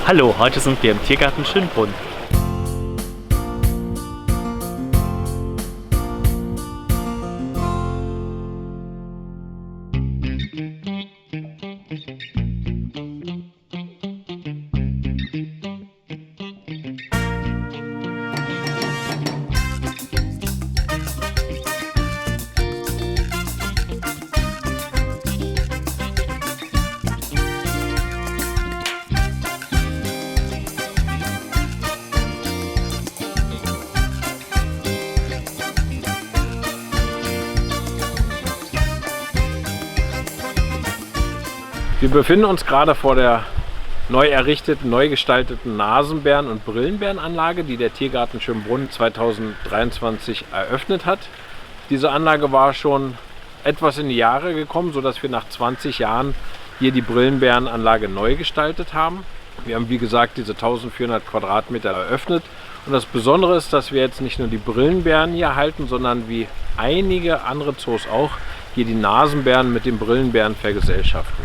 Hallo, heute sind wir im Tiergarten Schönbrunn. Wir befinden uns gerade vor der neu errichteten, neu gestalteten Nasenbären- und Brillenbärenanlage, die der Tiergarten Schönbrunn 2023 eröffnet hat. Diese Anlage war schon etwas in die Jahre gekommen, sodass wir nach 20 Jahren hier die Brillenbärenanlage neu gestaltet haben. Wir haben, wie gesagt, diese 1400 Quadratmeter eröffnet. Und das Besondere ist, dass wir jetzt nicht nur die Brillenbären hier halten, sondern wie einige andere Zoos auch hier die Nasenbären mit den Brillenbären vergesellschaften.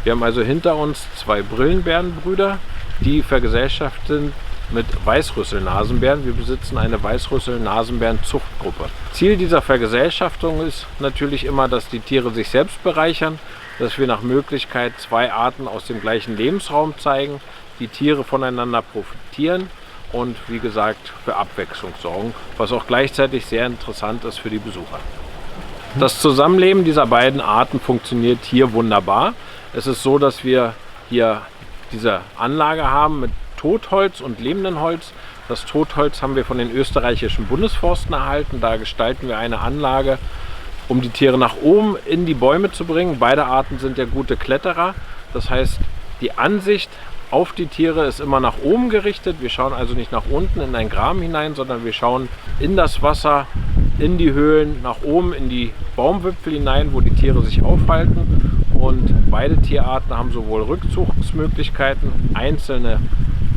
Wir haben also hinter uns zwei Brillenbärenbrüder, die vergesellschaftet sind mit Weißrüssel-Nasenbären. Wir besitzen eine Weißrüssel-Nasenbären-Zuchtgruppe. Ziel dieser Vergesellschaftung ist natürlich immer, dass die Tiere sich selbst bereichern, dass wir nach Möglichkeit zwei Arten aus dem gleichen Lebensraum zeigen, die Tiere voneinander profitieren und wie gesagt für Abwechslung sorgen, was auch gleichzeitig sehr interessant ist für die Besucher. Das Zusammenleben dieser beiden Arten funktioniert hier wunderbar. Es ist so, dass wir hier diese Anlage haben mit Totholz und lebendem Holz. Das Totholz haben wir von den österreichischen Bundesforsten erhalten. Da gestalten wir eine Anlage, um die Tiere nach oben in die Bäume zu bringen. Beide Arten sind ja gute Kletterer. Das heißt, die Ansicht auf die Tiere ist immer nach oben gerichtet. Wir schauen also nicht nach unten in einen Graben hinein, sondern wir schauen in das Wasser, in die Höhlen, nach oben in die Baumwipfel hinein, wo die Tiere sich aufhalten. Und beide Tierarten haben sowohl Rückzugsmöglichkeiten, einzelne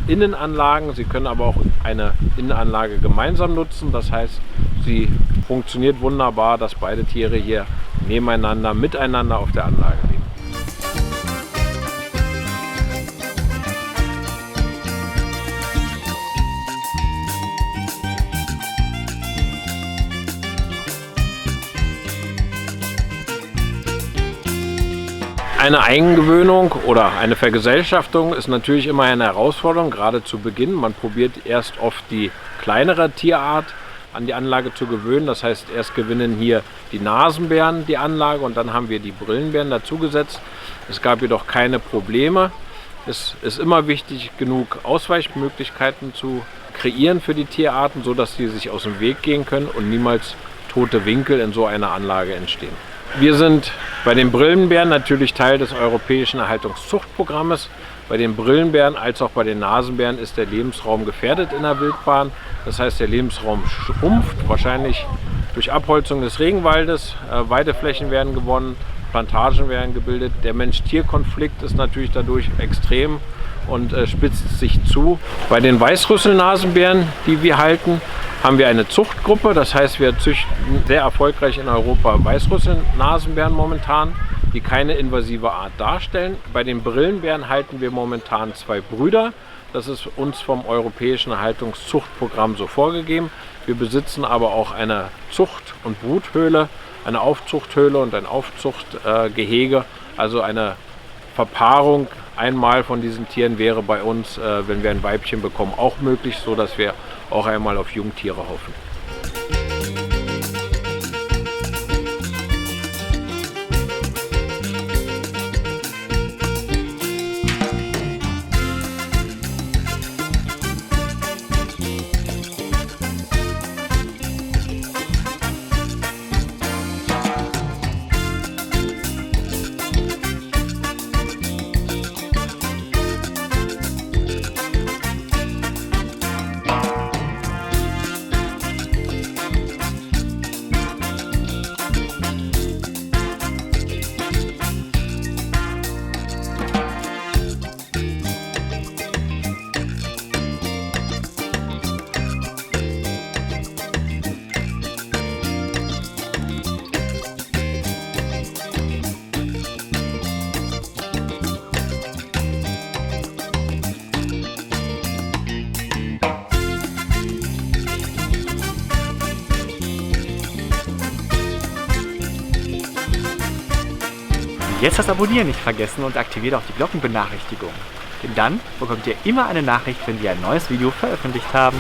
Innenanlagen. Sie können aber auch eine Innenanlage gemeinsam nutzen. Das heißt, sie funktioniert wunderbar, dass beide Tiere hier nebeneinander, miteinander auf der Anlage leben. Eine Eingewöhnung oder eine Vergesellschaftung ist natürlich immer eine Herausforderung, gerade zu Beginn. Man probiert erst oft die kleinere Tierart an die Anlage zu gewöhnen. Das heißt, erst gewinnen hier die Nasenbären die Anlage und dann haben wir die Brillenbären dazugesetzt. Es gab jedoch keine Probleme. Es ist immer wichtig, genug Ausweichmöglichkeiten zu kreieren für die Tierarten, sodass sie sich aus dem Weg gehen können und niemals tote Winkel in so einer Anlage entstehen. Wir sind bei den Brillenbären natürlich Teil des europäischen Erhaltungszuchtprogrammes. Bei den Brillenbären als auch bei den Nasenbären ist der Lebensraum gefährdet in der Wildbahn. Das heißt, der Lebensraum schrumpft, wahrscheinlich durch Abholzung des Regenwaldes. Weideflächen werden gewonnen, Plantagen werden gebildet. Der Mensch-Tier-Konflikt ist natürlich dadurch extrem und spitzt sich zu. Bei den Weißrüssel-Nasenbären, die wir halten, haben wir eine Zuchtgruppe. Das heißt, wir züchten sehr erfolgreich in Europa Weißrüssel-Nasenbären momentan, die keine invasive Art darstellen. Bei den Brillenbären halten wir momentan zwei Brüder. Das ist uns vom europäischen Erhaltungszuchtprogramm so vorgegeben. Wir besitzen aber auch eine Zucht- und Bruthöhle, eine Aufzuchthöhle und ein Aufzuchtgehege, also eine Verpaarung einmal von diesen Tieren wäre bei uns, wenn wir ein Weibchen bekommen, auch möglich, so dass wir auch einmal auf Jungtiere hoffen. Jetzt das Abonnieren nicht vergessen und aktiviert auch die Glockenbenachrichtigung. Denn dann bekommt ihr immer eine Nachricht, wenn wir ein neues Video veröffentlicht haben.